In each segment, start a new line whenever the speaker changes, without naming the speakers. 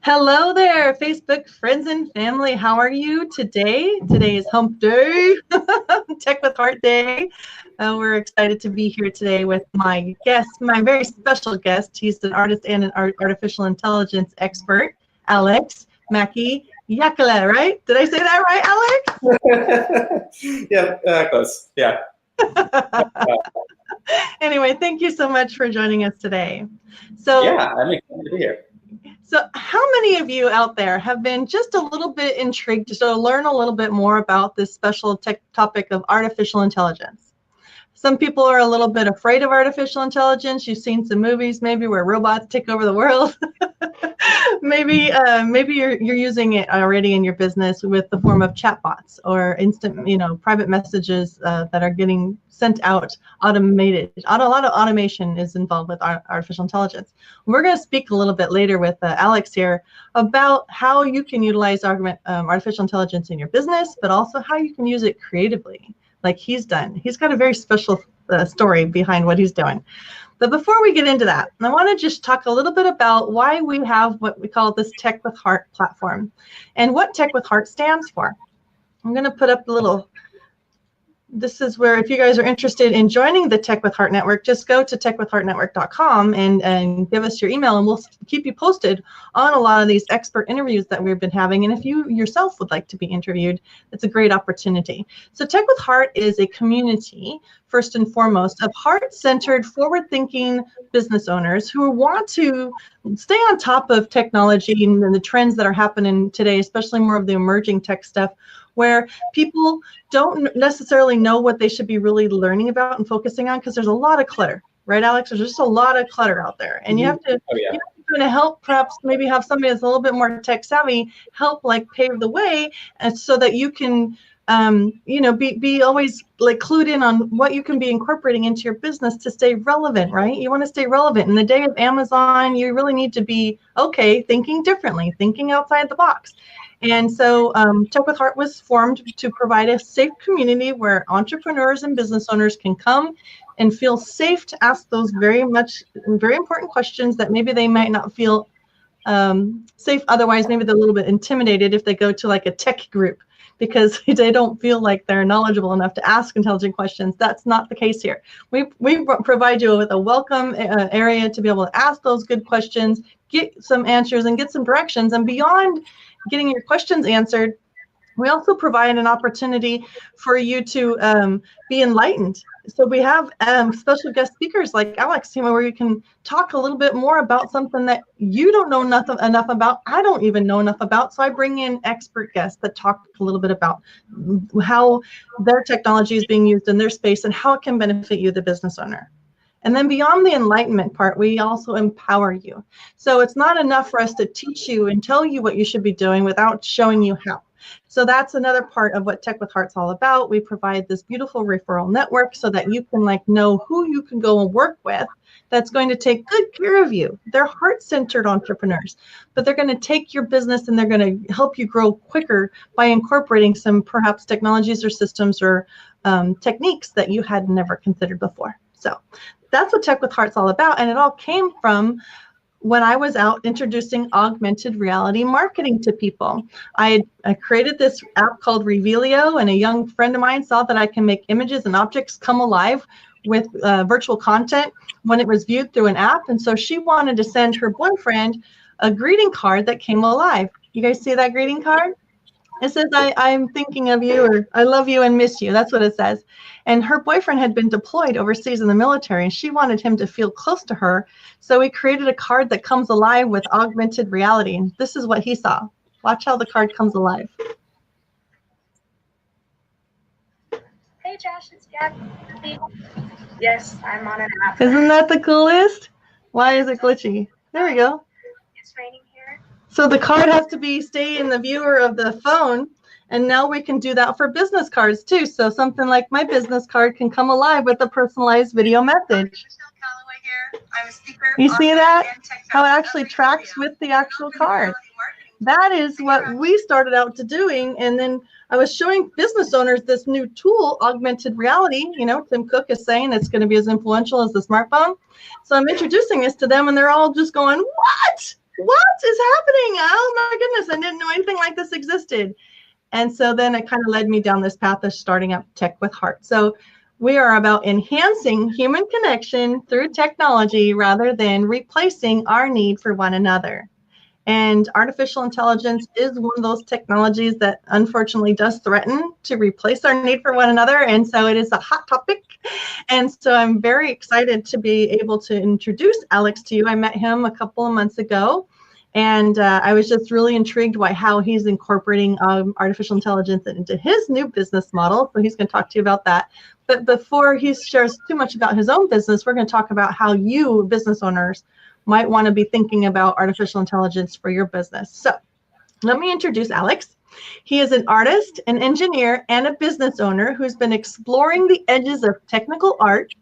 Hello there, Facebook friends and family. How are you today? Today is Hump Day, Tech with Heart Day. We're excited to be here today with my guest, my very special guest. He's an artist and an artificial intelligence expert, Alex Maki-Jokela, right? Did I say that right,
Alex? Yeah, close. Yeah.
Anyway, thank you so much for joining us today.
Yeah, I'm excited to be here.
So how many of you out there have been just a little bit intrigued to learn a little bit more about this special tech topic of artificial intelligence? Some people are a little bit afraid of artificial intelligence. You've seen some movies maybe where robots take over the world. maybe you're using it already in your business with the form of chatbots or instant, private messages that are getting sent out automated. A lot of automation is involved with artificial intelligence. We're going to speak a little bit later with Alex here about how you can utilize artificial intelligence in your business, but also how you can use it creatively, like he's done. He's got a very special story behind what he's doing. But before we get into that, I want to just talk a little bit about why we have what we call this Tech with Heart platform and what Tech with Heart stands for. I'm going to put up a little. This is where, if you guys are interested in joining the Tech with Heart Network, just go to techwithheartnetwork.com and give us your email, and we'll keep you posted on a lot of these expert interviews that we've been having. And if you yourself would like to be interviewed, it's a great opportunity. So Tech with Heart is a community, first and foremost, of heart-centered, forward-thinking business owners who want to stay on top of technology and the trends that are happening today, especially more of the emerging tech stuff, where people don't necessarily know what they should be really learning about and focusing on, because there's a lot of clutter, right, Alex? There's just a lot of clutter out there, and you have to, you have to kind of help, perhaps maybe have somebody that's a little bit more tech savvy help like pave the way, and so that you can be always like clued in on what you can be incorporating into your business to stay relevant, right? You want to stay relevant. In the day of Amazon, you really need to be thinking differently, thinking outside the box. And so Tech with Heart was formed to provide a safe community where entrepreneurs and business owners can come and feel safe to ask those very important questions that maybe they might not feel safe otherwise. Maybe they're a little bit intimidated if they go to like a tech group, because they don't feel like they're knowledgeable enough to ask intelligent questions. That's not the case here. We provide you with a welcome area to be able to ask those good questions, get some answers, and get some directions. And beyond getting your questions answered, we also provide an opportunity for you to be enlightened. So we have special guest speakers like Alex, where you can talk a little bit more about something that you don't know enough about. I don't even know enough about. So I bring in expert guests that talk a little bit about how their technology is being used in their space and how it can benefit you, the business owner. And then beyond the enlightenment part, we also empower you. So it's not enough for us to teach you and tell you what you should be doing without showing you how. So that's another part of what Tech with Heart's all about. We provide this beautiful referral network so that you can know who you can go and work with that's going to take good care of you. They're heart-centered entrepreneurs, but they're going to take your business and they're going to help you grow quicker by incorporating some perhaps technologies or systems or techniques that you had never considered before. So that's what Tech with Heart's all about. And it all came from when I was out introducing augmented reality marketing to people. I created this app called REVEALiO, and a young friend of mine saw that I can make images and objects come alive with virtual content when it was viewed through an app. And so she wanted to send her boyfriend a greeting card that came alive. You guys see that greeting card? It says, I'm thinking of you, or I love you and miss you. That's what it says. And her boyfriend had been deployed overseas in the military, and she wanted him to feel close to her. So we created a card that comes alive with augmented reality. And this is what he saw. Watch how the card comes alive.
Hey, Josh, it's Gabby. Yes, I'm on an app.
Isn't that the coolest? Why is it glitchy? There we go.
It's raining here.
So the card has to stay in the viewer of the phone, and now we can do that for business cards too. So something like my business card can come alive with a personalized video message.
Michelle Calloway here. I'm a speaker.
You see that? How it actually tracks with the actual card. That is what we started out to doing, and then I was showing business owners this new tool, augmented reality. Tim Cook is saying it's going to be as influential as the smartphone. So I'm introducing this to them, and they're all just going, what? what is happening? Oh my goodness, I didn't know anything like this existed. And so then it kind of led me down this path of starting up Tech with Heart. So we are about enhancing human connection through technology rather than replacing our need for one another. And artificial intelligence is one of those technologies that unfortunately does threaten to replace our need for one another. And so it is a hot topic. And so I'm very excited to be able to introduce Alex to you. I met him a couple of months ago, and I was just really intrigued by how he's incorporating artificial intelligence into his new business model. So he's going to talk to you about that. But before he shares too much about his own business, we're going to talk about how you, business owners, might want to be thinking about artificial intelligence for your business. So let me introduce Alex. He is an artist, an engineer, and a business owner who's been exploring the edges of technical art,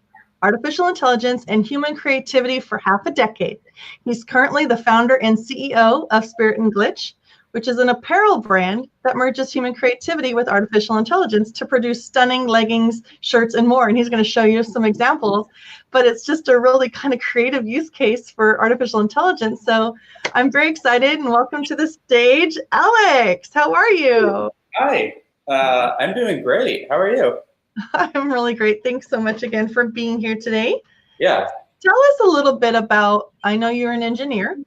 artificial intelligence, and human creativity for half a decade. He's currently the founder and CEO of Spirit and Glitch, which is an apparel brand that merges human creativity with artificial intelligence to produce stunning leggings, shirts, and more. And he's going to show you some examples, but it's just a really kind of creative use case for artificial intelligence. So I'm very excited, and welcome to the stage, Alex. How are you?
Hi, I'm doing great. How are you?
I'm really great. Thanks so much again for being here today.
Yeah.
Tell us a little bit about, I know you're an engineer.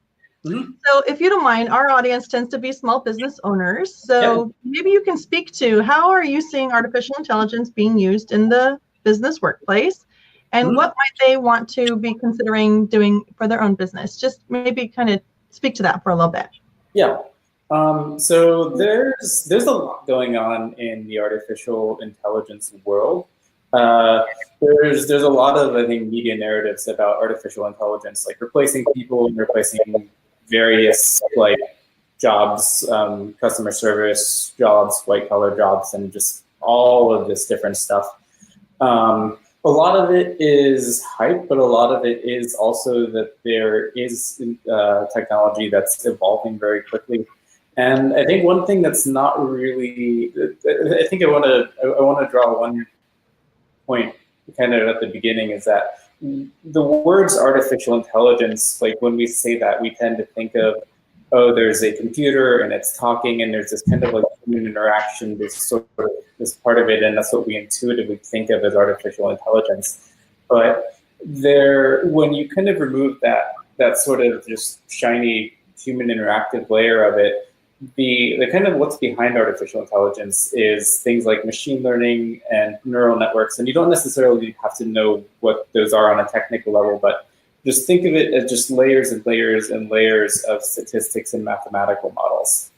Mm-hmm.
So if you don't mind, our audience tends to be small business owners. So maybe you can speak to how are you seeing artificial intelligence being used in the business workplace, and what might they want to be considering doing for their own business? Just maybe kind of speak to that for a little bit.
Yeah. So there's a lot going on in the artificial intelligence world. There's a lot of, I think, media narratives about artificial intelligence, like replacing people and replacing various like jobs, customer service jobs, white collar jobs, and just all of this different stuff. A lot of it is hype, but a lot of it is also that there is technology that's evolving very quickly. And I think one thing that's not really, I think I want to draw one point kind of at the beginning is that the words artificial intelligence, like when we say that, we tend to think of, oh, there's a computer and it's talking and there's this kind of like human interaction, this part of it, and that's what we intuitively think of as artificial intelligence. But when you kind of remove that sort of just shiny human interactive layer of it, the kind of what's behind artificial intelligence is things like machine learning and neural networks. And you don't necessarily have to know what those are on a technical level, but just think of it as just layers and layers and layers of statistics and mathematical models.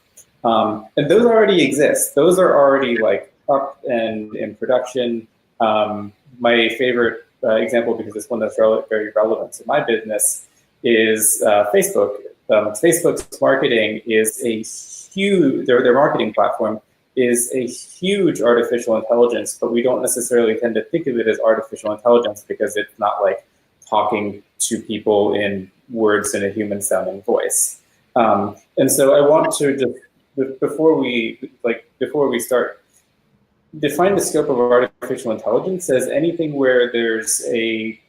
And those already exist. Those are already like up and in production. My favorite example, because it's one that's very relevant to my business, is Facebook. Facebook's marketing is a huge, their marketing platform is a huge artificial intelligence, but we don't necessarily tend to think of it as artificial intelligence because it's not like talking to people in words in a human sounding voice. And so I want to just, before we start, define the scope of artificial intelligence as anything where there's a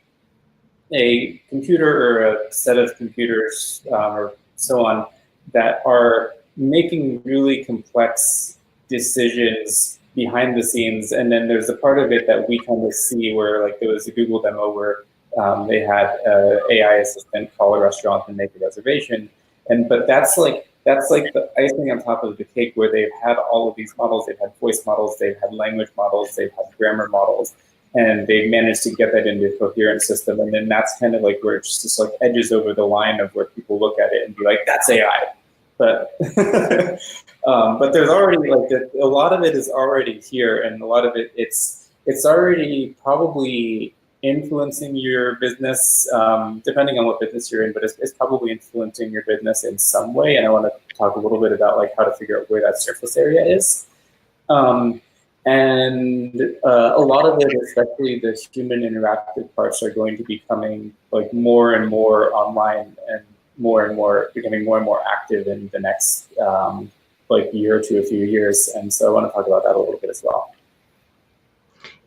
computer or a set of computers or so on that are making really complex decisions behind the scenes. And then there's a part of it that we kind of see where, like, there was a Google demo where they had an AI assistant call a restaurant and make a reservation. But that's like the icing on top of the cake, where they've had all of these models. They've had voice models, they've had language models, they've had grammar models, and they've managed to get that into a coherent system. And then that's kind of like where it just like edges over the line of where people look at it and be like, that's AI. But but there's already like a lot of it is already here, and a lot of it it's already probably influencing your business, depending on what business you're in, but it's probably influencing your business in some way. And I want to talk a little bit about like how to figure out where that surface area is. And a lot of it, especially the human interactive parts, are going to be coming like more and more online and becoming more and more active in the next like year or two, a few years. And so I want to talk about that a little bit as well.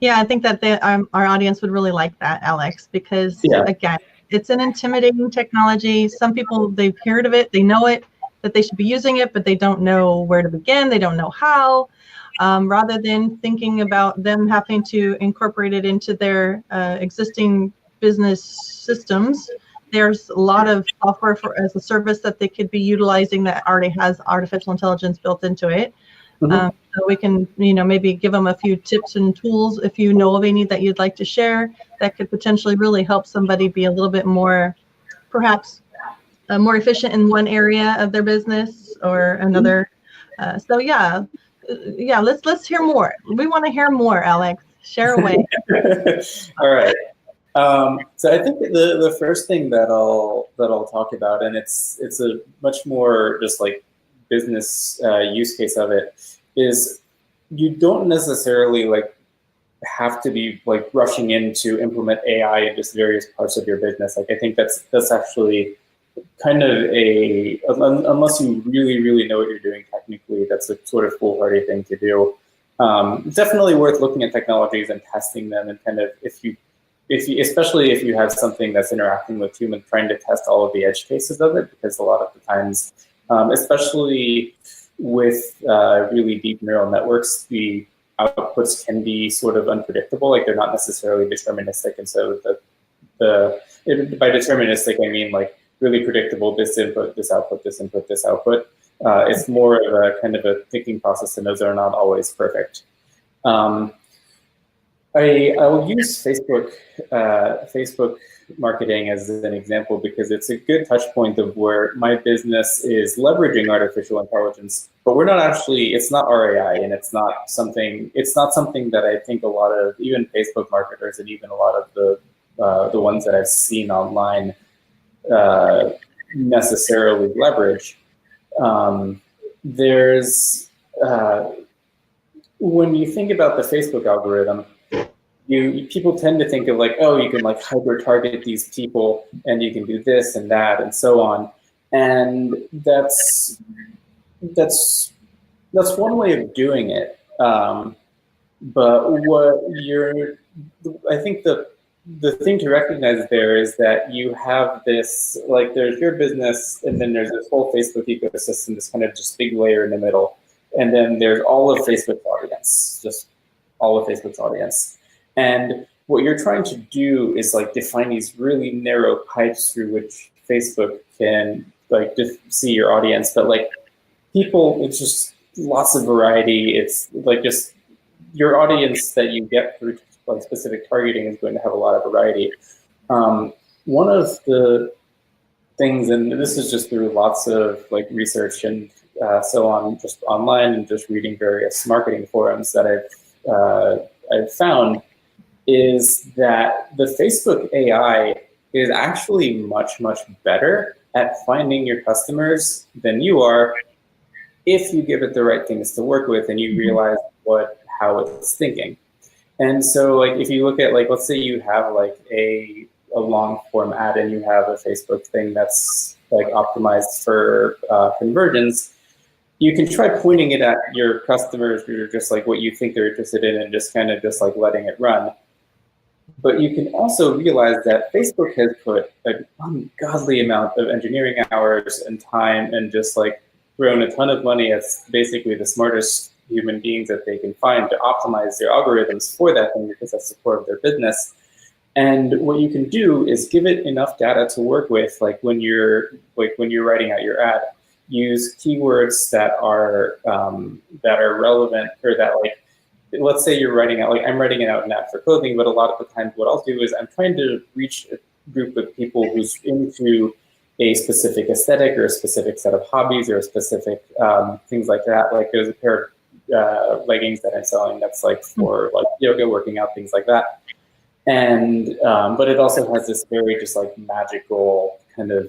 Yeah,
I think that our audience would really like that, Alex, because again, It's an intimidating technology. Some people, they've heard of it, they know it, that they should be using it, but they don't know where to begin. They don't know how. Rather than thinking about them having to incorporate it into their existing business systems, there's a lot of software as a service that they could be utilizing that already has artificial intelligence built into it. So we can, maybe give them a few tips and tools if you know of any that you'd like to share that could potentially really help somebody be a little bit more, perhaps more efficient in one area of their business or another. So yeah, let's hear more. We want to hear more, Alex. Share away.
All right. So I think the first thing that I'll talk about, and it's a much more just like business use case of it, is you don't necessarily like have to be like rushing in to implement AI in just various parts of your business. Like I think that's actually kind of unless you really know what you're doing technically, that's a sort of foolhardy thing to do. Definitely worth looking at technologies and testing them, and kind of especially if you have something that's interacting with humans, trying to test all of the edge cases of it, because a lot of the times, especially with really deep neural networks, the outputs can be sort of unpredictable. Like they're not necessarily deterministic, and so by deterministic I mean like really predictable. This input, this output, this input, this output. It's more of a kind of a thinking process, and those are not always perfect. I will use Facebook marketing as an example because it's a good touch point of where my business is leveraging artificial intelligence, but we're not actually, it's not RAI, and it's not something that I think a lot of even Facebook marketers and even a lot of the ones that I've seen online necessarily leverage. When you think about the Facebook algorithm, people tend to think of like, oh, you can like hyper target these people and you can do this and that and so on. And that's one way of doing it. But I think the thing to recognize there is that you have this, like there's your business and then there's this whole Facebook ecosystem, this kind of just big layer in the middle. And then there's all of Facebook's audience, just all of Facebook's audience. And what you're trying to do is like define these really narrow pipes through which Facebook can like see your audience. But like people, it's just lots of variety. It's like just your audience that you get through like specific targeting is going to have a lot of variety. One of the things, and this is just through lots of like research and so on, just online and just reading various marketing forums that I've found, is that the Facebook AI is actually much better at finding your customers than you are if you give it the right things to work with and you realize how it's thinking. And so like if you look at like, let's say you have like a long form ad and you have a Facebook thing that's like optimized for conversions, you can try pointing it at your customers who are just like what you think they're interested in and just kind of just like letting it run. But you can also realize that Facebook has put an ungodly amount of engineering hours and time and just like thrown a ton of money at basically the smartest human beings that they can find to optimize their algorithms for that thing, because that's the core of their business. And what you can do is give it enough data to work with, like when you're writing out your ad, use keywords that are relevant, or that like, let's say you're writing out, like I'm writing it out an ad for clothing, but a lot of the times what I'll do is I'm trying to reach a group of people who's into a specific aesthetic or a specific set of hobbies or a specific things like that. Like there's a pair of leggings that I'm selling that's like for like yoga, working out, things like that. And but it also has this very just like magical kind of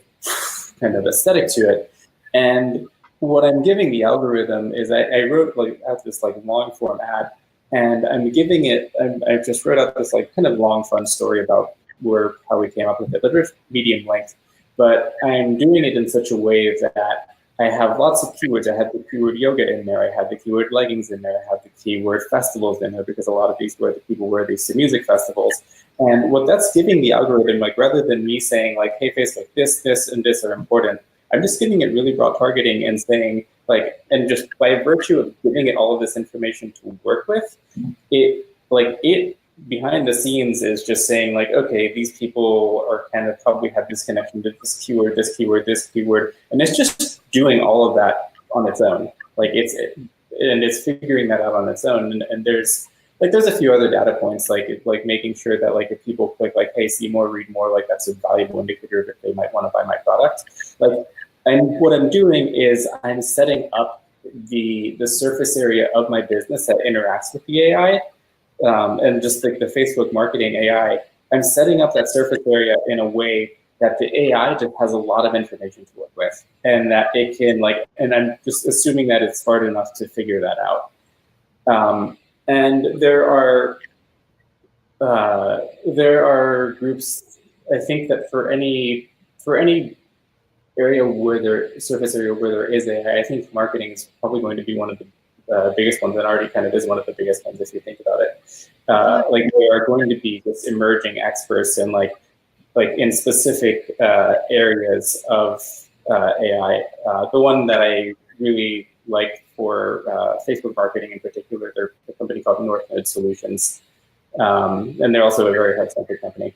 aesthetic to it. And what I'm giving the algorithm is I wrote like out this like long form ad, and I'm giving it, I just wrote out this like kind of long fun story about how we came up with it, but it's medium length. But I'm doing it in such a way that I have lots of keywords. I had the keyword yoga in there. I had the keyword leggings in there. I had the keyword festivals in there because a lot of these were the people wear these to music festivals. And what that's giving the algorithm, like rather than me saying like, hey, Facebook, this, and this are important, I'm just giving it really broad targeting and saying like, and just by virtue of giving it all of this information to work with, it behind the scenes is just saying like, okay, these people are kind of probably have this connection to this keyword, this keyword, this keyword, and it's just doing all of that on its own. Like it's figuring that out on its own. And there's a few other data points, like making sure that like if people click like, hey, see more, read more, like that's a valuable indicator that they might want to buy my product. Like, and what I'm doing is I'm setting up the surface area of my business that interacts with the AI. And just like the Facebook marketing AI, I'm setting up that surface area in a way that the AI just has a lot of information to work with, and that it can and I'm just assuming that it's smart enough to figure that out. And there are groups, I think that for any area where surface area where there is AI, I think marketing is probably going to be one of the biggest ones, and already kind of is one of the biggest ones if you think about it. Like they are going to be this emerging experts in like in specific areas of AI. The one that I really like for Facebook marketing in particular, they're a company called North Node Solutions, and they're also a very heart-centered company.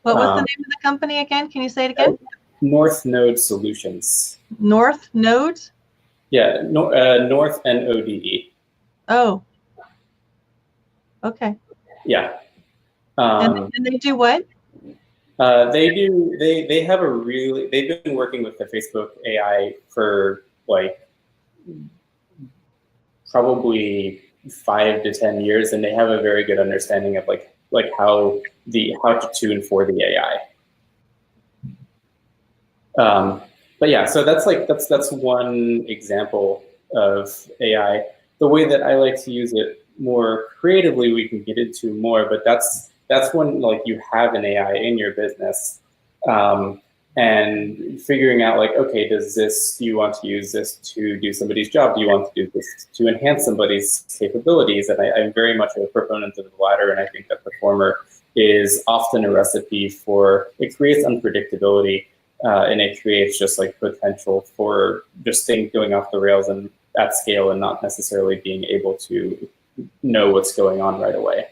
What was the name of the company again? Can you say it again?
North Node Solutions.
North Node?
Yeah, North Node.
Oh. Okay.
Yeah.
And they do what?
They have they've been working with the Facebook AI for like probably 5 to 10 years, and they have a very good understanding of like how to tune for the AI. But yeah, so that's one example of AI. The way that I like to use it more creatively, we can get into more, but that's when like you have an AI in your business, and figuring out like, okay, do you want to use this to do somebody's job? Do you want to do this to enhance somebody's capabilities? And I'm very much a proponent of the latter, and I think that the former is often a recipe for, it creates unpredictability. And it creates just like potential for just things going off the rails and at scale and not necessarily being able to know what's going on right away.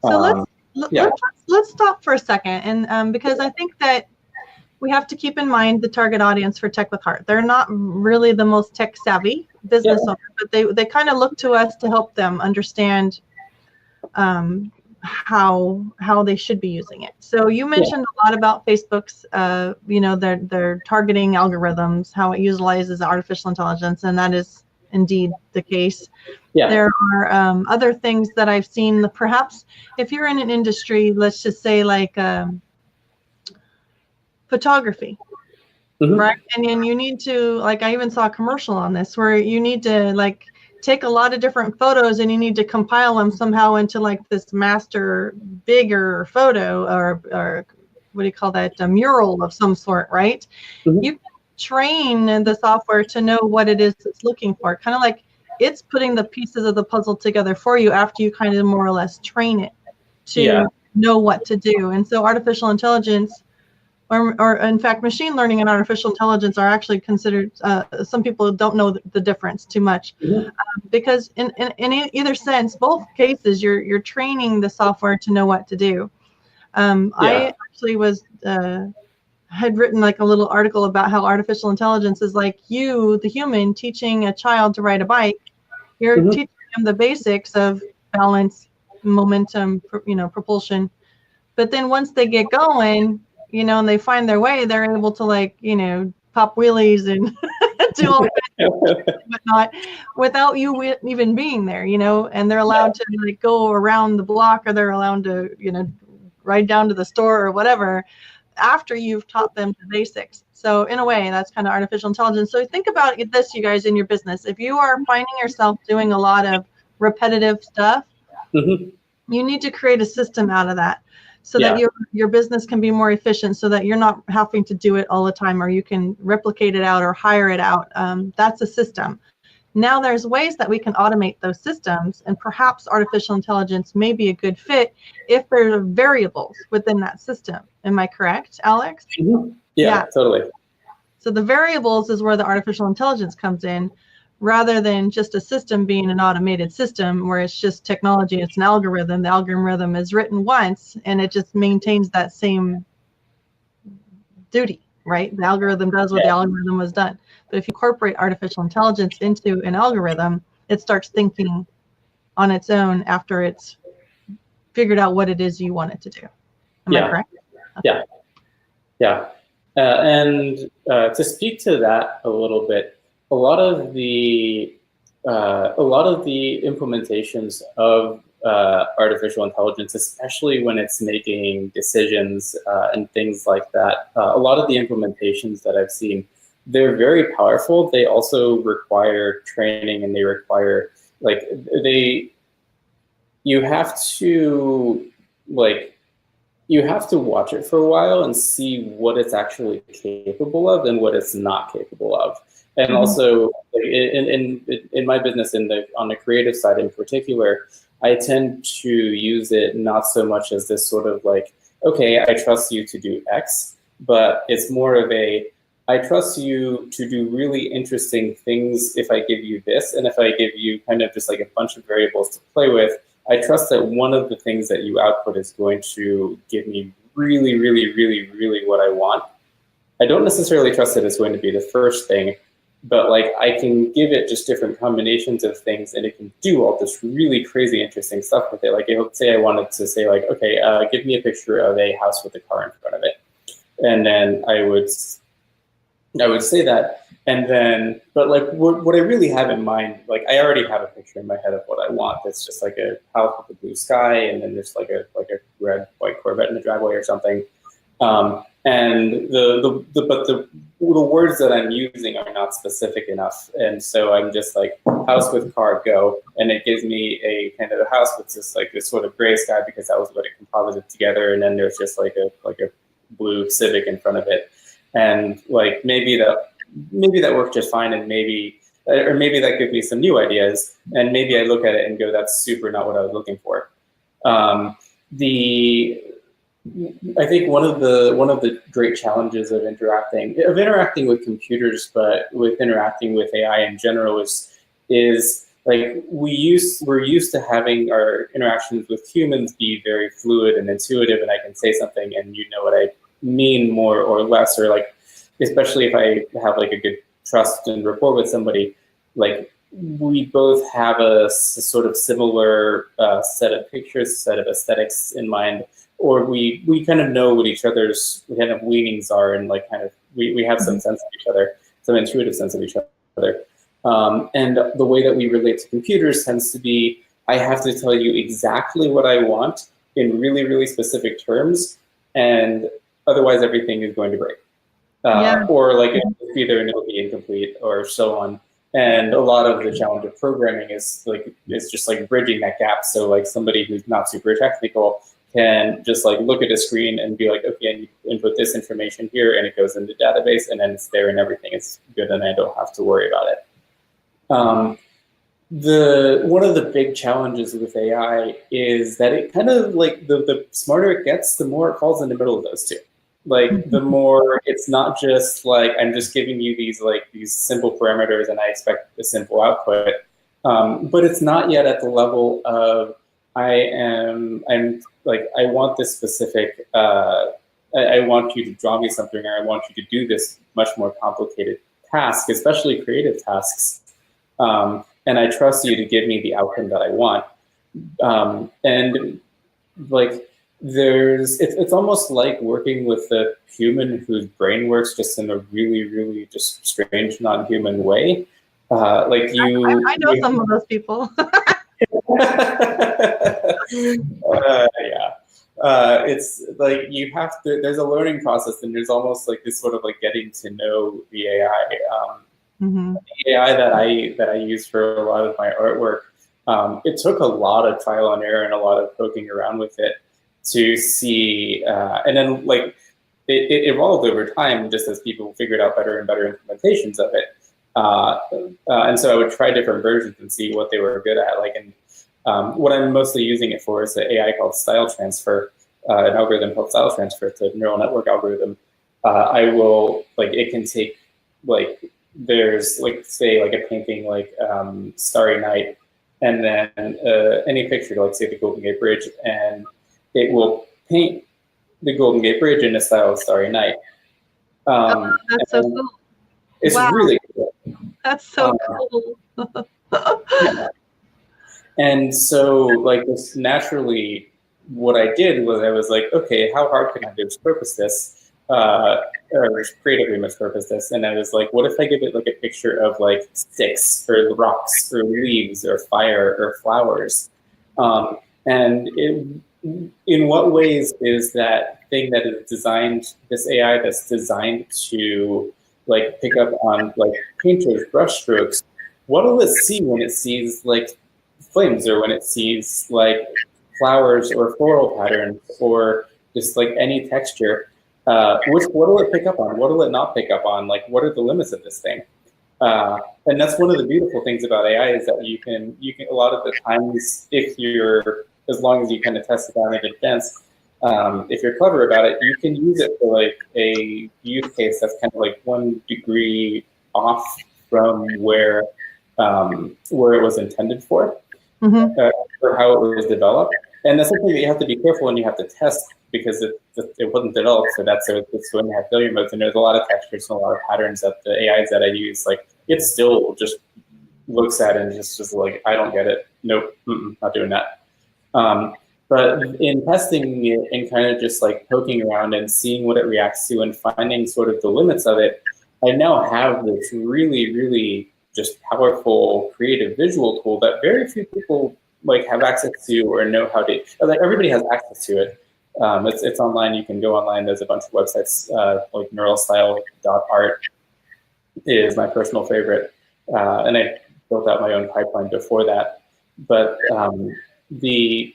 So let's stop for a second, and because I think that we have to keep in mind the target audience for Tech with Heart. They're not really the most tech savvy business owners, but they kind of look to us to help them understand how they should be using it. So you mentioned a lot about Facebook's, their targeting algorithms, how it utilizes artificial intelligence, and that is indeed the case. Yeah. There are other things that I've seen. Perhaps if you're in an industry, let's just say like photography, right? And then you need to, like, I even saw a commercial on this where you need to like take a lot of different photos and you need to compile them somehow into like this master bigger photo or what do you call that, a mural of some sort, right? You can train the software to know what it is it's looking for, kind of like it's putting the pieces of the puzzle together for you after you kind of more or less train it to know what to do. And so artificial intelligence, or in fact, machine learning and artificial intelligence are actually considered, some people don't know the difference too much, because in either sense, both cases, you're training the software to know what to do. I actually had written like a little article about how artificial intelligence is like you, the human, teaching a child to ride a bike. You're teaching them the basics of balance, momentum, propulsion. But then once they get going, and they find their way, they're able to like, pop wheelies and do all kinds of whatnot without you even being there, and they're allowed to like go around the block, or they're allowed to, ride down to the store or whatever after you've taught them the basics. So in a way, that's kind of artificial intelligence. So think about this, you guys, in your business. If you are finding yourself doing a lot of repetitive stuff, you need to create a system out of that. so that your business can be more efficient, so that you're not having to do it all the time, or you can replicate it out or hire it out. That's a system. Now there's ways that we can automate those systems, and perhaps artificial intelligence may be a good fit if there are variables within that system. Am I correct, Alex?
Mm-hmm. Yeah, totally.
So the variables is where the artificial intelligence comes in, rather than just a system being an automated system where it's just technology, it's an algorithm. The algorithm is written once and it just maintains that same duty, right? The algorithm does what the algorithm was done. But if you incorporate artificial intelligence into an algorithm, it starts thinking on its own after it's figured out what it is you want it to do. Am I correct? Okay.
Yeah. And to speak to that a little bit, a lot of the implementations of artificial intelligence, especially when it's making decisions and things like that, a lot of the implementations that I've seen, they're very powerful. They also require training, and they require you have to watch it for a while and see what it's actually capable of and what it's not capable of. And also, in my business, on the creative side in particular, I tend to use it not so much as this sort of like, okay, I trust you to do X, but it's more of a, I trust you to do really interesting things if I give you this, and if I give you kind of just like a bunch of variables to play with, I trust that one of the things that you output is going to give me really, really, really, really what I want. I don't necessarily trust that it's going to be the first thing, but like I can give it just different combinations of things, and it can do all this really crazy, interesting stuff with it. Like, let's say I wanted to say like, okay, give me a picture of a house with a car in front of it, and then I would say that, and then, but like what I really have in mind, like I already have a picture in my head of what I want. It's just like a house with a blue sky, and then there's like a red white Corvette in the driveway or something. And the words that I'm using are not specific enough, and so I'm just like house with car, go, and it gives me a kind of a house with just like this sort of gray sky, because that was what it composited together, and then there's just like a blue Civic in front of it, and like maybe that worked just fine, and maybe that gives me some new ideas, and maybe I look at it and go, that's super not what I was looking for. I think one of the great challenges of interacting with computers, but with interacting with AI in general, is like we're used to having our interactions with humans be very fluid and intuitive, and I can say something and you know what I mean more or less, or like, especially if I have like a good trust and rapport with somebody, like we both have a sort of similar set of pictures, set of aesthetics in mind, or we kind of know what each other's kind of leanings are, and like kind of we have some sense of each other, some intuitive sense of each other. And the way that we relate to computers tends to be, I have to tell you exactly what I want in really, really specific terms, and otherwise everything is going to break. Or like it'll be there and it'll be incomplete, or so on. And a lot of the challenge of programming is just like bridging that gap. So like somebody who's not super technical can just like look at a screen and be like, okay, I need to input this information here, and it goes in the database, and then it's there, and everything is good, and I don't have to worry about it. One of the big challenges with AI is that it kind of like the smarter it gets, the more it falls in the middle of those two. Like the more it's not just like I'm just giving you these simple parameters and I expect a simple output, but it's not yet at the level of I'm like I want this specific I want you to draw me something, or I want you to do this much more complicated task, especially creative tasks, and I trust you to give me the outcome that I want, and like. It's almost like working with a human whose brain works just in a really, really just strange, non-human way. Like you,
I know some of those people.
It's like you have to. There's a learning process, and there's almost like this sort of like getting to know the AI. The AI that I use for a lot of my artwork. It took a lot of trial and error and a lot of poking around with it. to see, and then like it evolved over time just as people figured out better and better implementations of it. And so I would try different versions and see what they were good at. Like, and what I'm mostly using it for is an AI called style transfer, an algorithm called style transfer. It's a neural network algorithm. I will, like, it can take, like, there's, like, say, like a painting like Starry Night, and then any picture, like, say, the Golden Gate Bridge, and it will paint the Golden Gate Bridge in the style of Starry Night.
That's so cool.
It's really cool.
That's so cool.
Yeah. And so, like, this naturally, what I did was I was like, okay, how hard can I repurpose this, or creatively mispurpose this? And I was like, what if I give it like a picture of like sticks or rocks or leaves or fire or flowers? And in what ways is that thing that is designed, this AI that's designed to like pick up on like painters' brush strokes, what will it see when it sees like flames, or when it sees like flowers or floral patterns or just like any texture? What will it pick up on? What will it not pick up on? Like, what are the limits of this thing? And that's one of the beautiful things about AI is that you can a lot of the times, if you're, as long as you kind of test it out in advance, if you're clever about it, you can use it for like a use case that's kind of like 1 degree off from where it was intended for, or how it was developed. And that's something that you have to be careful when you have to test, because it wasn't developed for that, so it's going to have failure modes. And there's a lot of textures and a lot of patterns that the AIs that I use, like, it still just looks at it and just like, I don't get it. Nope, not doing that. But in testing it and kind of just like poking around and seeing what it reacts to and finding sort of the limits of it, I now have this really, really just powerful creative visual tool that very few people like have access to or know how to. Like, everybody has access to it. It's online. You can go online. There's a bunch of websites, like neuralstyle.art is my personal favorite, and I built out my own pipeline before that. But the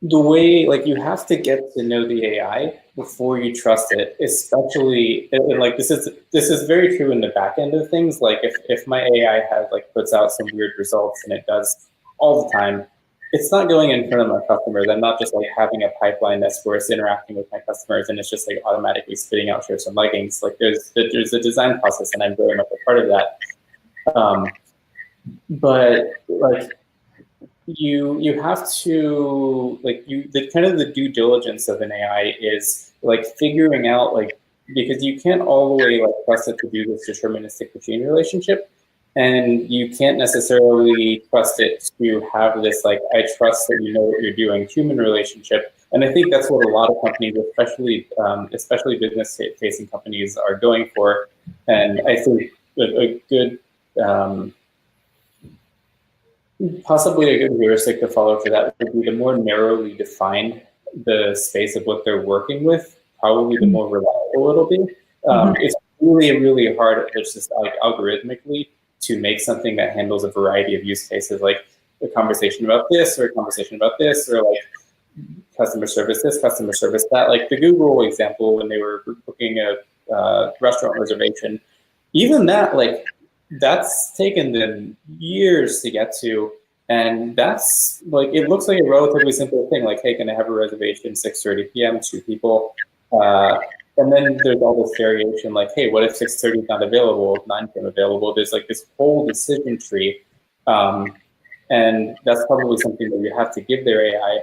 way, like, you have to get to know the AI before you trust it, especially, and like this is very true in the back end of things. Like, if my AI has like puts out some weird results, and it does all the time, it's not going in front of my customers. I'm not just like having a pipeline that's where it's interacting with my customers and it's just like automatically spitting out shirts and leggings. Like, there's a design process, and I'm very much a part of that. But like, you have to, like, the kind of the due diligence of an AI is like figuring out, like, because you can't all the way like trust it to do this deterministic machine relationship, and you can't necessarily trust it to have this like, I trust that you know what you're doing human relationship. And I think that's what a lot of companies, especially business-facing companies, are going for. And I think a good possibly a good heuristic to follow for that would be the more narrowly defined the space of what they're working with, probably the more reliable it'll be. It's really, really hard, it's just like algorithmically, to make something that handles a variety of use cases, like a conversation about this, or a conversation about this, or like customer service this, customer service that. Like the Google example, when they were booking a restaurant reservation, even that, like, that's taken them years to get to, and that's like, it looks like a relatively simple thing, like, hey, can I have a reservation 6:30 p.m. 2 people, and then there's all this variation, like, hey, what if 6:30 is not available, 9 p.m. available? There's like this whole decision tree, and that's probably something that you have to give their AI,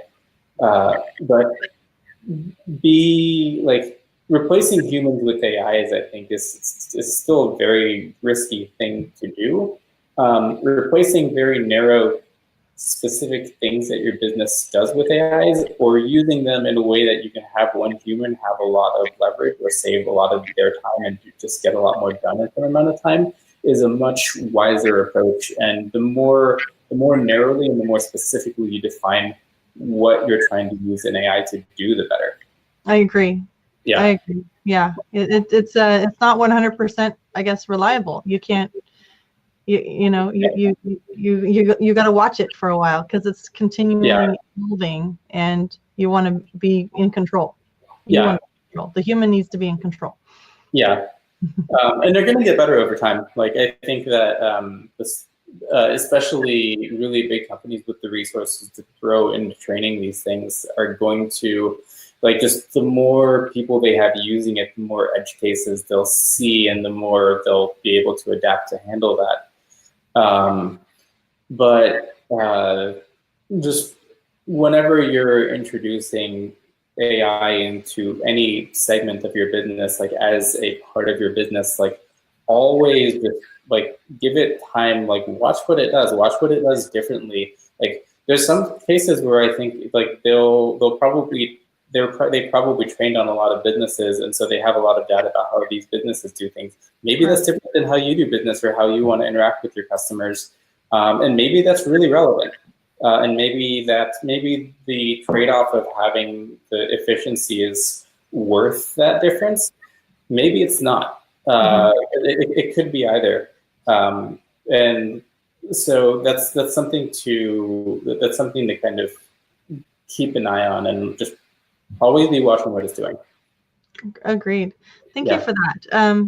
but be like, replacing humans with AIs, I think, is still a very risky thing to do. Replacing very narrow, specific things that your business does with AIs, or using them in a way that you can have one human have a lot of leverage or save a lot of their time and just get a lot more done in an amount of time, is a much wiser approach. And the more narrowly and the more specifically you define what you're trying to use an AI to do, the better.
I agree.
Yeah,
I agree. Yeah, it's not 100%, I guess, reliable. You can't. you got to watch it for a while because it's continually moving, and you want to be in control. You want to control. The human needs to be in control.
Yeah. And they're going to get better over time. Like, I think that especially really big companies with the resources to throw into training these things are going to, like, just the more people they have using it, the more edge cases they'll see, and the more they'll be able to adapt to handle that. But just whenever you're introducing AI into any segment of your business, like as a part of your business, like always just like give it time, like watch what it does differently. Like there's some cases where I think like they probably trained on a lot of businesses, and so they have a lot of data about how these businesses do things. Maybe that's different than how you do business or how you want to interact with your customers, and maybe that's really relevant. And maybe the trade-off of having the efficiency is worth that difference. Maybe it's not. It could be either. And so that's something to kind of keep an eye on, and just always be watching what it's doing.
Agreed. Thank you for that.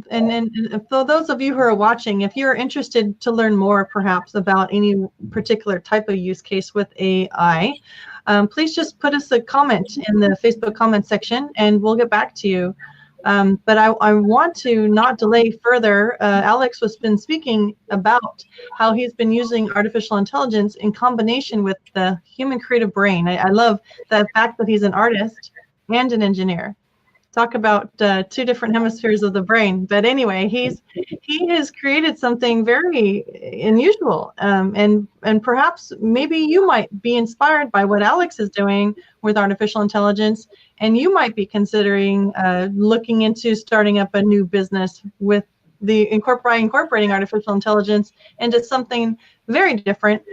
And for those of you who are watching, if you're interested to learn more perhaps about any particular type of use case with AI, please just put us a comment in the Facebook comment section and we'll get back to you. But I want to not delay further. Alex has been speaking about how he's been using artificial intelligence in combination with the human creative brain. I love the fact that he's an artist and an engineer. Talk about two different hemispheres of the brain. But anyway, he has created something very unusual, and perhaps maybe you might be inspired by what Alex is doing with artificial intelligence, and you might be considering looking into starting up a new business with the incorporating artificial intelligence into something very different,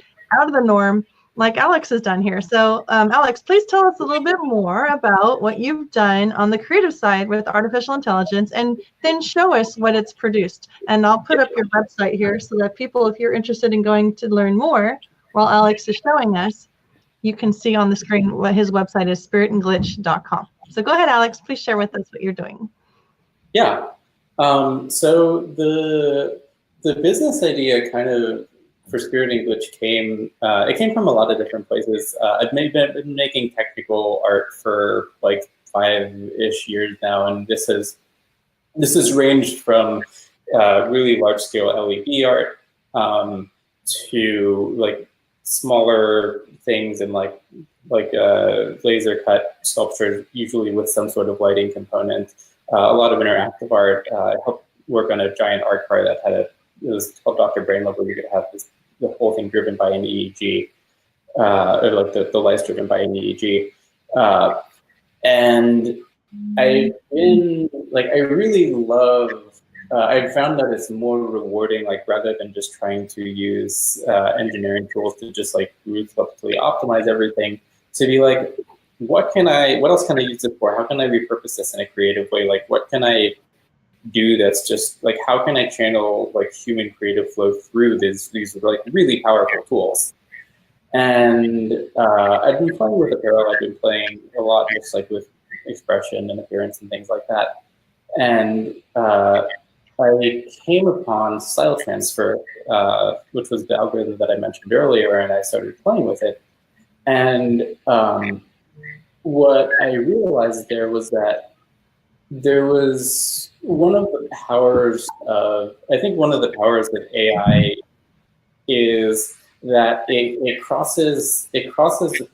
out of the norm, like Alex has done here. So Alex, please tell us a little bit more about what you've done on the creative side with artificial intelligence, and then show us what it's produced. And I'll put up your website here so that people, if you're interested in going to learn more while Alex is showing us, you can see on the screen what his website is, spiritandglitch.com. So go ahead, Alex, please share with us what you're doing.
Yeah. So the business idea kind of for Spirit and Glitch came from a lot of different places. I've been making technical art for like 5-ish years now, and this has ranged from really large scale LED art to like smaller things and like laser cut sculptures, usually with some sort of lighting component. A lot of interactive art. I helped work on a giant art car that it was called Dr. Brainlove, where you could have the whole thing driven by an EEG, or like the lights driven by an EEG. And I've been like, I really love, I've found that it's more rewarding, like rather than just trying to use engineering tools to just like ruthlessly optimize everything, to be like, what else can I use it for? How can I repurpose this in a creative way? Like, what can I do that's just like, how can I channel like human creative flow through these like really powerful tools? And I've been playing with apparel. I've been playing a lot just like with expression and appearance and things like that. And I came upon style transfer, which was the algorithm that I mentioned earlier, and I started playing with it. And what I realized there was that there was one of the powers of AI is that it crosses the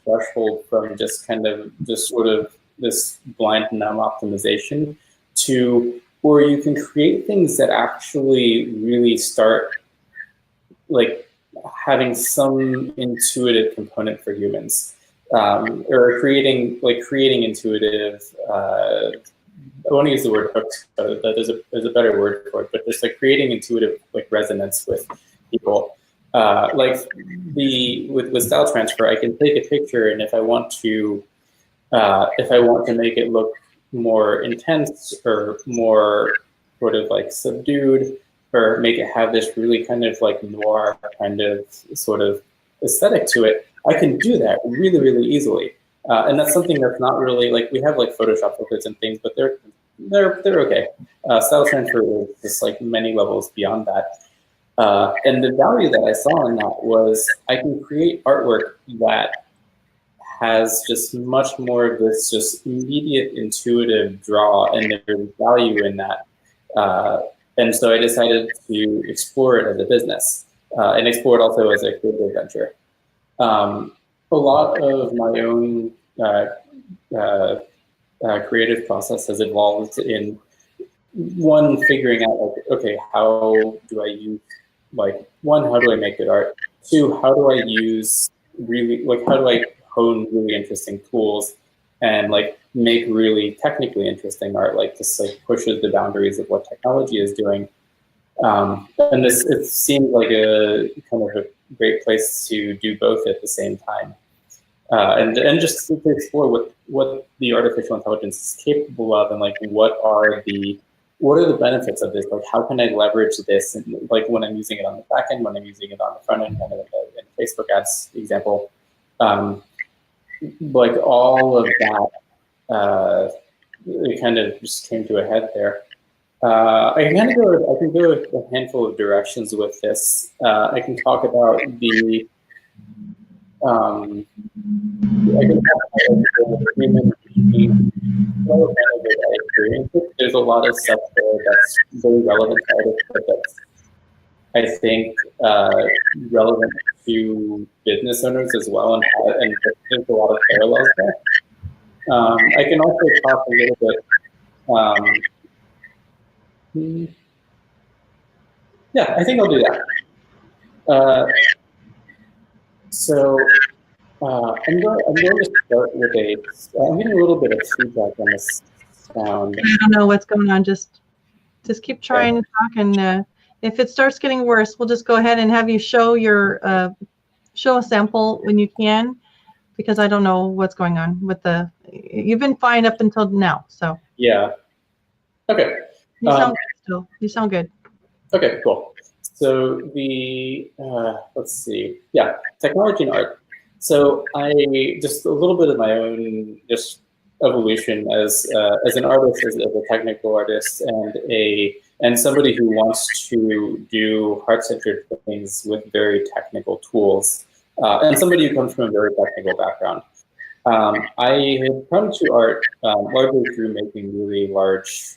threshold from just kind of just sort of this blind numb optimization to where you can create things that actually really start like having some intuitive component for humans, or creating intuitive. I want to use the word hooks, but there's a better word for it. But just like creating intuitive like resonance with people. Like with style transfer, I can take a picture, and if I want to make it look more intense or more sort of like subdued, or make it have this really kind of like noir kind of sort of aesthetic to it, I can do that really, really easily. And that's something that's not really, like, we have like Photoshop filters and things, but they're okay. Style transfer is just like many levels beyond that. And the value that I saw in that was I can create artwork that has just much more of this just immediate intuitive draw, and there's value in that. And so I decided to explore it as a business and explore it also as a creative venture. A lot of my own creative process has evolved in one, figuring out like, okay, how do I use, like, one, how do I make good art? Two, how do I use really, like, how do I hone really interesting tools and like make really technically interesting art, like just like pushes the boundaries of what technology is doing. And this, it seemed like a kind of a great place to do both at the same time. And just to explore what the artificial intelligence is capable of, and like what are the benefits of this? Like, how can I leverage this? And like when I'm using it on the back end, when I'm using it on the front end, kind of in Facebook ads example, like all of that, it kind of just came to a head there. I can go a handful of directions with this. I can talk about the I can talk about the human being experience. There's a lot of stuff there that's very relevant to artists, but that's, I think, relevant to business owners as well, and there's a lot of parallels there. I can also talk a little bit. Yeah, I think I'll do that. So I'm going to start with I'm getting a little bit of feedback on this sound.
I don't know what's going on. Just keep trying to talk, and if it starts getting worse, we'll just go ahead and have you show your show a sample when you can, because I don't know what's going on with the. You've been fine up until now, so.
Yeah. Okay.
You sound good still. You sound good.
Okay, cool. So the let's see. Yeah, technology and art. So I just a little bit of my own just evolution as an artist, as a technical artist, and somebody who wants to do heart-centered things with very technical tools, and somebody who comes from a very technical background. I had come to art largely through making really large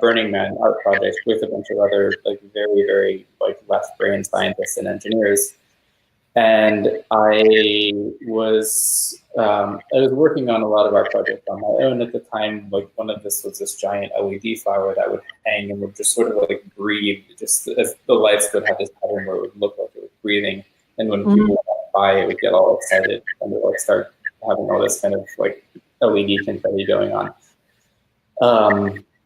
Burning Man art projects with a bunch of other like very, very like left-brain scientists and engineers. And I was working on a lot of our projects on my own at the time. Like one of this was this giant LED flower that would hang and would just sort of like breathe, just as the lights would have this pattern where it would look like it was breathing. And when people walked by, it would get all excited and would like start having all this kind of like LED confetti going on.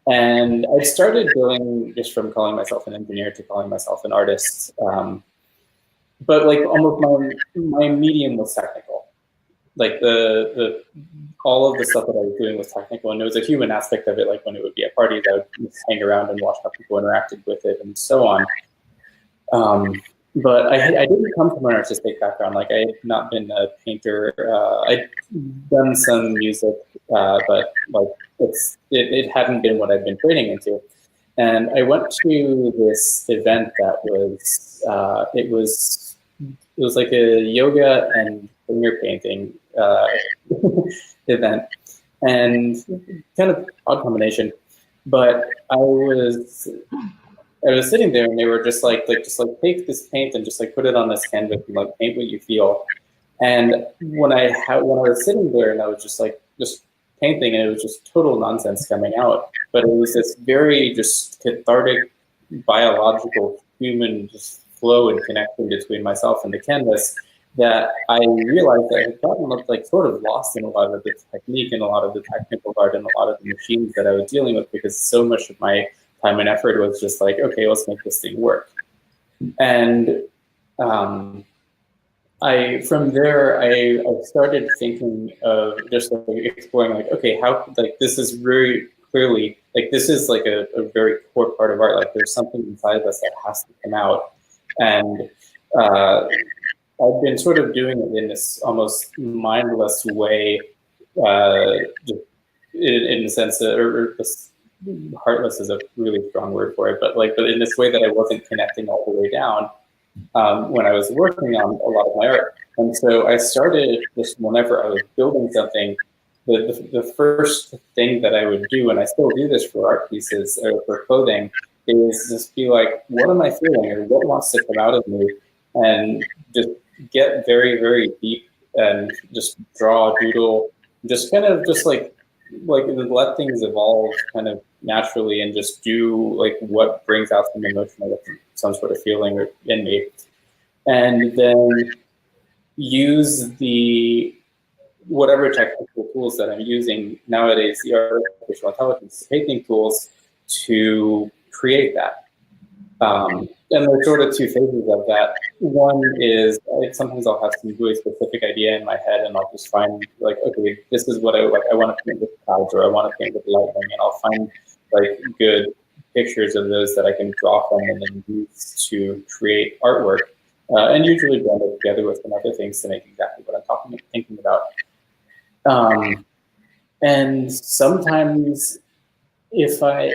And I started going just from calling myself an engineer to calling myself an artist. But like almost my medium was technical. Like all of the stuff that I was doing was technical, and there was a human aspect of it. Like when it would be at parties, I would just hang around and watch how people interacted with it and so on. But I didn't come from an artistic background. Like I had not been a painter. I'd done some music, but like it hadn't been what I'd been training into. And I went to this event that was it was like a yoga and finger painting event, and kind of odd combination. But I was sitting there, and they were just like take this paint and just like put it on this canvas and like paint what you feel. And when I was sitting there, and I was just painting, and it was just total nonsense coming out. But it was this very just cathartic, biological, human just flow and connection between myself and the canvas that I realized that I had gotten like sort of lost in a lot of the technique and a lot of the technical art and a lot of the machines that I was dealing with, because so much of my time and effort was just like, okay, let's make this thing work. And from there, I started thinking of just like exploring like, okay, how, like this is very clearly like this is like a very core part of art. Like there's something inside of us that has to come out. And I've been sort of doing it in this almost mindless way, just in the sense that, or heartless is a really strong word for it, but in this way that I wasn't connecting all the way down when I was working on a lot of my art. And so I started just whenever I was building something, the first thing that I would do, and I still do this for art pieces or for clothing, is just be like, what am I feeling, or what wants to come out of me, and just get very, very deep and just draw, doodle, just kind of just like let things evolve kind of naturally, and just do like what brings out some emotion or some sort of feeling in me, and then use the whatever technical tools that I'm using nowadays, the artificial intelligence painting tools, to create that. And there's sort of two phases of that. One is sometimes I'll have some really specific idea in my head, and I'll just find like, okay, this is what I like. I want to paint with clouds, or I want to paint with lightning, and I'll find like good pictures of those that I can draw from and then use to create artwork, and usually blend it together with some other things to make exactly what I'm thinking about. And sometimes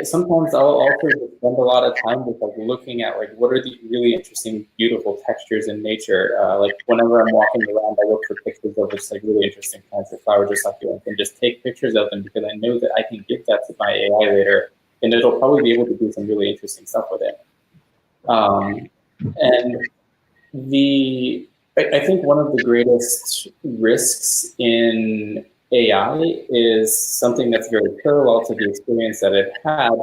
sometimes I'll also spend a lot of time with like looking at like what are the really interesting, beautiful textures in nature. Like whenever I'm walking around, I look for pictures of just like really interesting kinds of flowers or succulents, and just take pictures of them, because I know that I can give that to my AI later, and it'll probably be able to do some really interesting stuff with it. And I think one of the greatest risks in AI is something that's very parallel to the experience that I've had,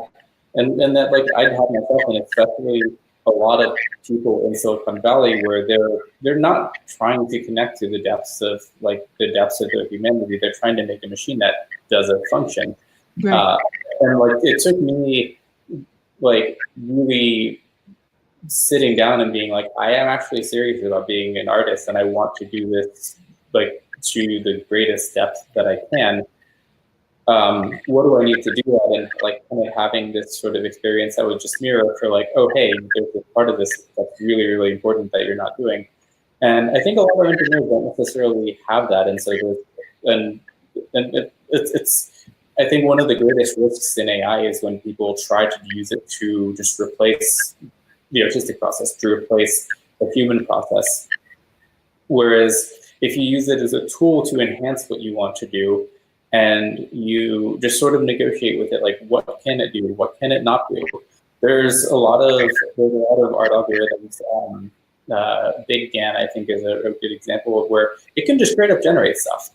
and that like I'd had myself, and especially a lot of people in Silicon Valley, where they're not trying to connect to the depths of their humanity. They're trying to make a machine that does a function. Right. And like it took me like really sitting down and being like, I am actually serious about being an artist, and I want to do this like to the greatest depth that I can. What do I need to do that? And like kind of having this sort of experience that would just mirror for like, oh, hey, there's a part of this that's really, really important that you're not doing. And I think a lot of engineers don't necessarily have that. And so it's I think one of the greatest risks in AI is when people try to use it to just replace the artistic process, to replace the human process. Whereas if you use it as a tool to enhance what you want to do, and you just sort of negotiate with it, like what can it do, what can it not do? There's a lot of art algorithms. Big GAN, I think, is a good example of where it can just straight up generate stuff.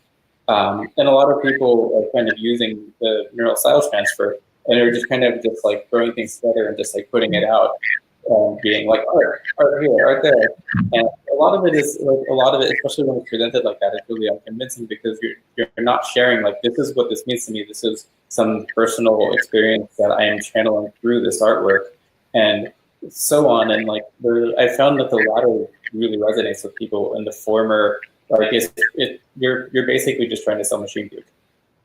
And a lot of people are kind of using the neural styles transfer, and they're just kind of just like throwing things together and just like putting it out. Being like art here, art there, and a lot of it, especially when it's presented like that, it's really unconvincing, because you're not sharing like, this is what this means to me. This is some personal experience that I am channeling through this artwork, and so on. And like, I found that the latter really resonates with people, and the former, like, you're basically just trying to sell machine code.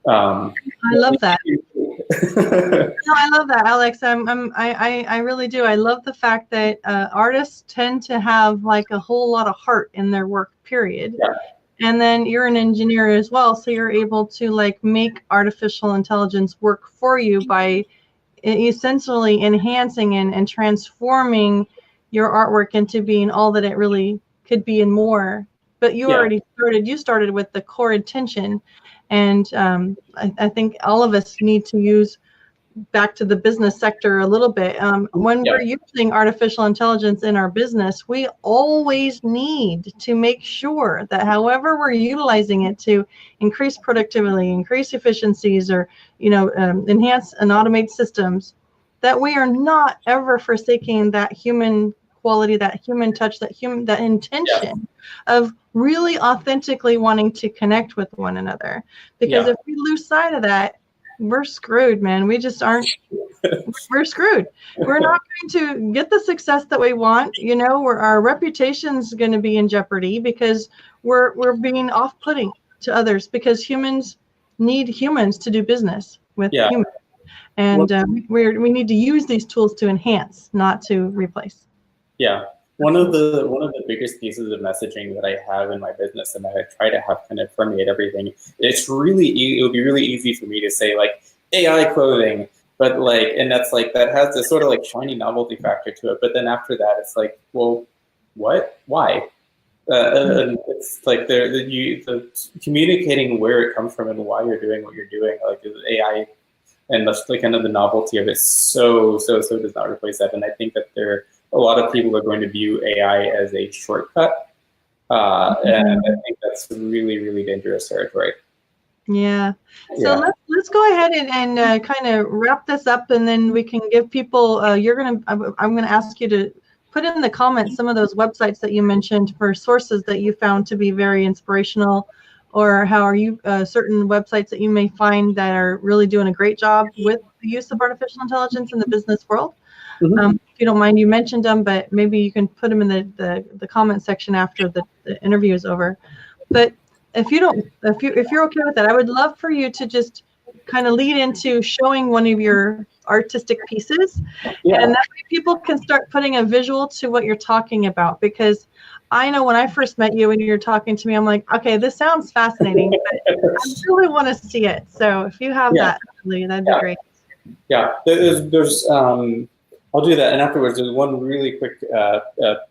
I love that. No, I love that, Alex. I really do. I love the fact that artists tend to have like a whole lot of heart in their work, period. Yeah. And then you're an engineer as well, so you're able to like make artificial intelligence work for you by essentially enhancing and transforming your artwork into being all that it really could be and more. But you already started with the core intention. And I think all of us need to use, back to the business sector a little bit, when we're using artificial intelligence in our business, we always need to make sure that however we're utilizing it to increase productivity, increase efficiencies, or enhance and automate systems, that we are not ever forsaking that human quality, that human touch, that intention of really authentically wanting to connect with one another. Because if we lose sight of that, we're screwed, man. We just aren't. We're screwed. We're not going to get the success that we want. Our reputation's going to be in jeopardy, because we're being off-putting to others, because humans need humans to do business with humans. And we need to use these tools to enhance, not to replace.
Yeah. One of the biggest pieces of messaging that I have in my business, and that I try to have kind of permeate everything, it would be really easy for me to say like AI clothing, but like, and that's like, that has this sort of like shiny novelty factor to it. But then after that, it's like, well, what? Why? And it's like the communicating where it comes from and why you're doing what you're doing, like AI, and that's like kind of the novelty of it. So does not replace that. And I think that a lot of people are going to view AI as a shortcut, and I think that's really, really dangerous territory.
Yeah. So let's go ahead and kind of wrap this up, and then we can give people. I'm gonna ask you to put in the comments some of those websites that you mentioned for sources that you found to be very inspirational, or how are you certain websites that you may find that are really doing a great job with the use of artificial intelligence in the business world. If you don't mind, you mentioned them, but maybe you can put them in the comment section after the interview is over. But if you're okay with that, I would love for you to just kind of lead into showing one of your artistic pieces, and that way people can start putting a visual to what you're talking about. Because I know when I first met you and you're talking to me, I'm like, okay, this sounds fascinating, but I really want to see it. So if you have that, that'd be great.
Yeah, there's I'll do that, and afterwards there's one really quick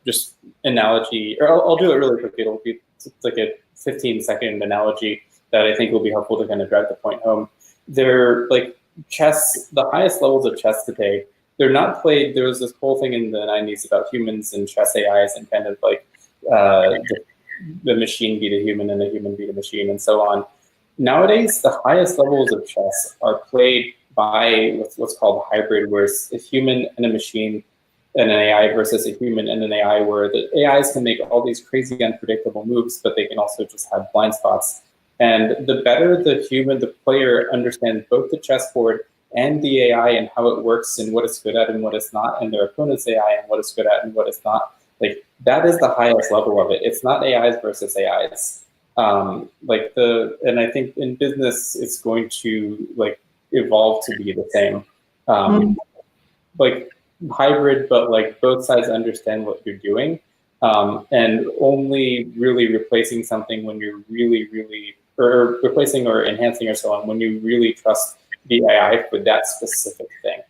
just analogy, or I'll do it really quick. It'll be like a 15-second analogy that I think will be helpful to kind of drive the point home. They're like chess, the highest levels of chess today, they're not played. There was this whole thing in the 90s about humans and chess AIs, and kind of like the machine beat a human and the human beat a machine and so on. Nowadays, the highest levels of chess are played by what's called hybrid, where it's a human and a machine and an AI versus a human and an AI, where the AIs can make all these crazy unpredictable moves, but they can also just have blind spots. And the better the player understands both the chessboard and the AI and how it works and what it's good at and what it's not, and their opponent's AI and what it's good at and what it's not, like that is the highest level of it. It's not AIs versus AIs. And I think in business, it's going to like evolve to be the same, like hybrid, but like both sides understand what you're doing, and only really replacing something when you're really, or replacing or enhancing or so on, when you really trust the AI for that specific thing.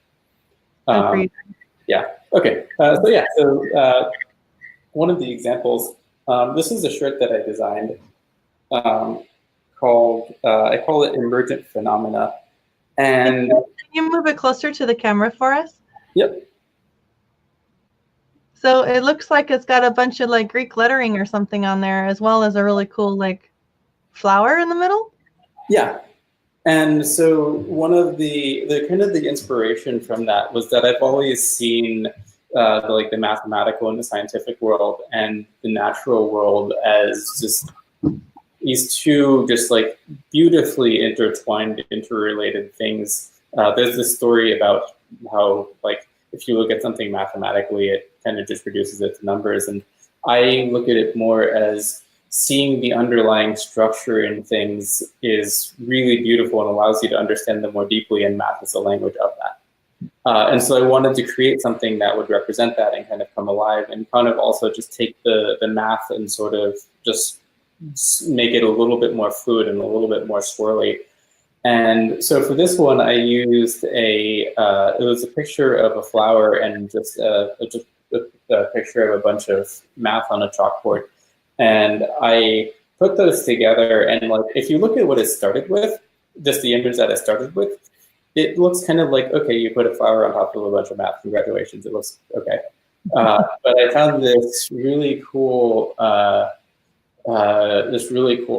Agreed.
Yeah. Okay. So one of the examples, this is a shirt that I designed, called, I call it Emergent Phenomena. And
can you move it closer to the camera for us?
Yep.
So it looks like it's got a bunch of like Greek lettering or something on there, as well as a really cool like flower in the middle.
Yeah. And so one of the kind of the inspiration from that was that I've always seen the mathematical and the scientific world and the natural world as just these two just like beautifully intertwined, interrelated things. There's this story about how like if you look at something mathematically, it kind of just reduces it to numbers. And I look at it more as seeing the underlying structure in things is really beautiful and allows you to understand them more deeply, and math is the language of that. And so I wanted to create something that would represent that and kind of come alive, and kind of also just take the math and sort of just make it a little bit more fluid and a little bit more swirly. And so for this one, I used it was a picture of a flower and just a picture of a bunch of math on a chalkboard. And I put those together, and like if you look at what it started with, just the image that it started with, it looks kind of like, okay, you put a flower on top of a bunch of math, congratulations, it looks okay. But I found this really cool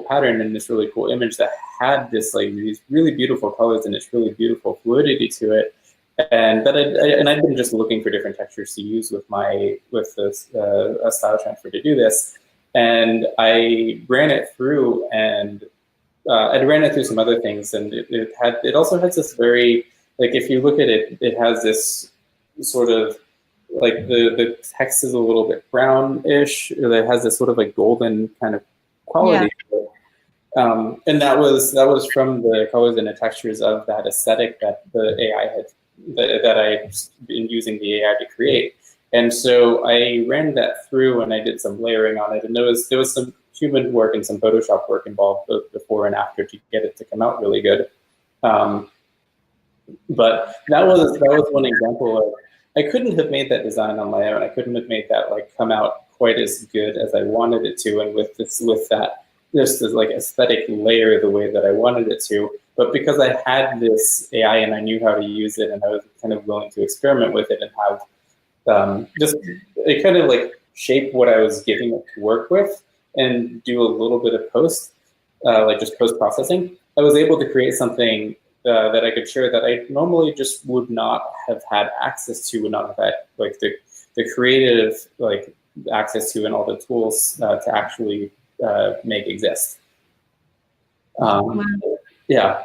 pattern and this really cool image that had this like these really beautiful colors and this really beautiful fluidity to it, and I've been just looking for different textures to use with this a style transfer to do this, and I ran it through, and I ran it through some other things, and it also has this very, like if you look at it, it has this sort of like the text is a little bit brownish. It has this sort of like golden kind of quality. Yeah. And that was from the colors and the textures of that aesthetic that the AI had, that I'd been using the AI to create. And so I ran that through and I did some layering on it. And there was some human work and some Photoshop work involved both before and after to get it to come out really good. But that was one example of, I couldn't have made that design on my own. I couldn't have made that like come out quite as good as I wanted it to. And with that, this like aesthetic layer the way that I wanted it to. But because I had this AI and I knew how to use it and I was kind of willing to experiment with it and have just it kind of like shape what I was giving it to work with and do a little bit of like just post-processing, I was able to create something that I could share that I normally just would not have had access to, would not have had like the creative like access to and all the tools to actually make exist. Yeah.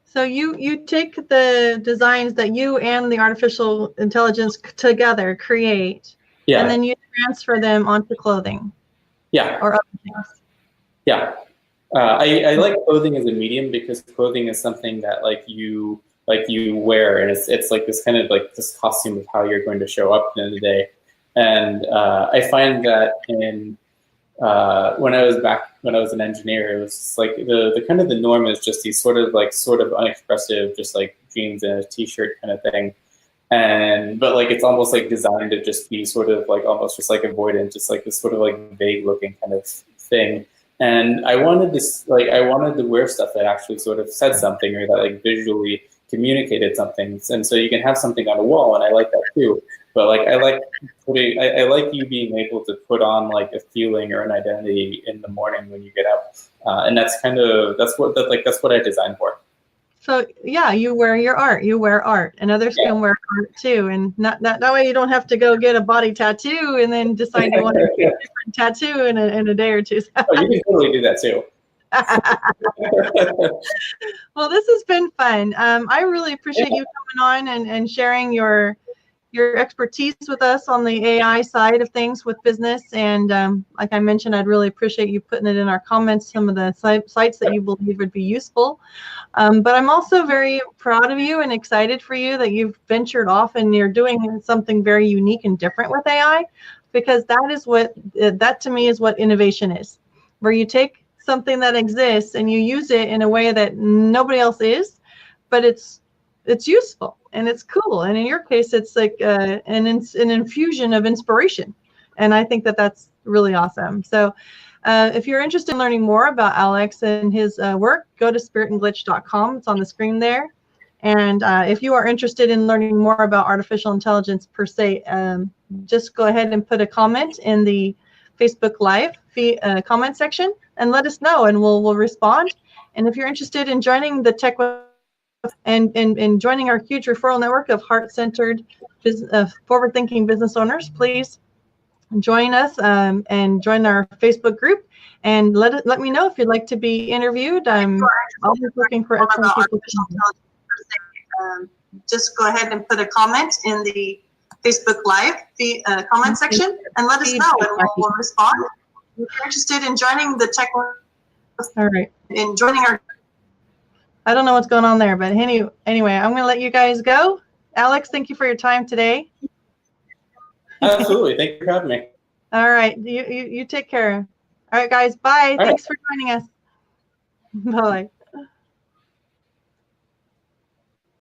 So you take the designs that you and the artificial intelligence together create, and then you transfer them onto clothing.
Yeah.
Or other things.
Yeah. I like clothing as a medium because clothing is something that like you wear, and it's like this kind of like this costume of how you're going to show up at the end of the day. And I find that in when I was an engineer, it was just like the kind of the norm is just these sort of unexpressive, just like jeans and a t-shirt kind of thing. But like it's almost like designed to just be sort of like almost just like avoidant, just like this sort of like vague looking kind of thing. And I wanted to wear stuff that actually sort of said something or that like visually communicated something. And so you can have something on a wall, and I like that too. But like I like you being able to put on like a feeling or an identity in the morning when you get up, and that's what I designed for.
So yeah, you wear your art. You wear art, and others can wear art too. And that way you don't have to go get a body tattoo and then decide you want to get a different tattoo in a day or two.
Oh, you can totally do that too.
Well, this has been fun. I really appreciate you coming on and sharing your expertise with us on the AI side of things with business. And like I mentioned, I'd really appreciate you putting it in our comments, some of the sites that you believe would be useful. But I'm also very proud of you and excited for you that you've ventured off and you're doing something very unique and different with AI, because that to me is what innovation is, where you take something that exists and you use it in a way that nobody else is, but it's useful and it's cool. And in your case, it's like an infusion of inspiration. And I think that that's really awesome. So if you're interested in learning more about Alex and his work, go to spiritandglitch.com. It's on the screen there. And if you are interested in learning more about artificial intelligence per se, just go ahead and put a comment in the Facebook Live comment section and let us know, and we'll respond. And if you're interested in joining the Tech and joining our huge referral network of heart-centered, forward-thinking business owners, please join us and join our Facebook group. And let me know if you'd like to be interviewed. I'm always looking for excellent people. Just go ahead and put a comment in the Facebook Live comment section and let us know, and we'll respond. If you're interested in joining the Tech, all right, in joining our, I don't know what's going on there, but anyway, I'm going to let you guys go. Alex, thank you for your time today.
Absolutely. Thank you for having me.
All right. You take care. All right, guys. Bye. Thanks for joining us. Bye.